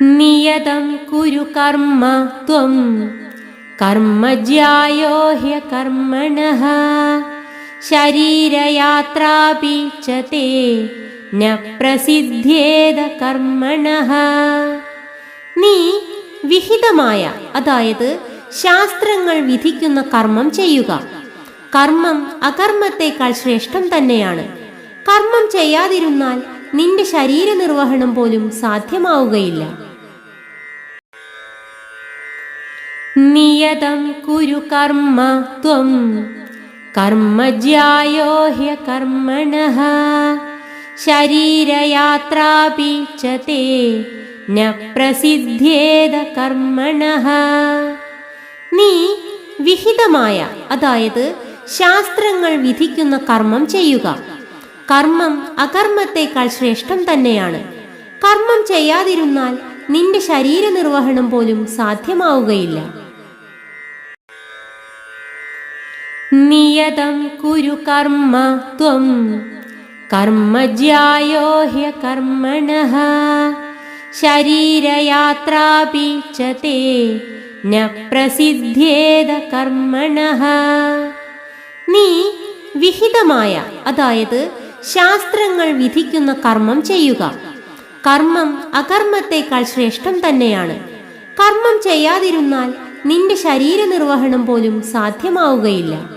നിയതം കുരു കർമ്മ ത്വം കർമ്മജ്യായോ ഹ്യകർമ്മണഃ ശരീരയാത്രാപി ച തേ ന പ്രസിദ്ധ്യേത കർമ്മണഃ. നീ വിഹിതമായ, അതായത് ശാസ്ത്രങ്ങൾ വിധിക്കുന്ന കർമ്മം ചെയ്യുക. കർമ്മം അകർമ്മത്തേക്കാൾ ശ്രേഷ്ഠം തന്നെയാണ്. കർമ്മം ചെയ്യാതിരുന്നാൽ നിന്റെ ശരീര നിർവഹണം പോലും സാധ്യമാവുകയില്ല. നിയതം കുരു കർമ്മ ത്വം കർമ്മജ്യായോ ഹ്യകർമ്മണഃ ശരീരയാത്രാപി ച തേ ന പ്രസിദ്ധ്യേത കർമ്മണഃ. നീ വിഹിതമായ, അതായത് ശാസ്ത്രങ്ങൾ വിധിക്കുന്ന കർമ്മം ചെയ്യുക. കർമ്മം അകർമ്മത്തേക്കാൾ ശ്രേഷ്ഠം തന്നെയാണ്. കർമ്മം ചെയ്യാതിരുന്നാൽ നിന്റെ ശരീര നിർവഹണം പോലും സാധ്യമാവുകയില്ല. നിയതം കുരു കർമ്മ ത്വം കർമ്മജ്യായോ ഹ്യകർമ്മണഃ ശരീരയാത്രാപി ച തേ ന പ്രസിദ്ധ്യേത കർമ്മണഃ. നീ വിഹിതമായ, അതായത് ശാസ്ത്രങ്ങൾ വിധിക്കുന്ന കർമ്മം ചെയ്യുക. കർമ്മം അകർമ്മത്തേക്കാൾ ശ്രേഷ്ഠം തന്നെയാണ്. കർമ്മം ചെയ്യാതിരുന്നാൽ നിന്റെ ശരീര നിർവഹണം പോലും സാധ്യമാവുകയില്ല.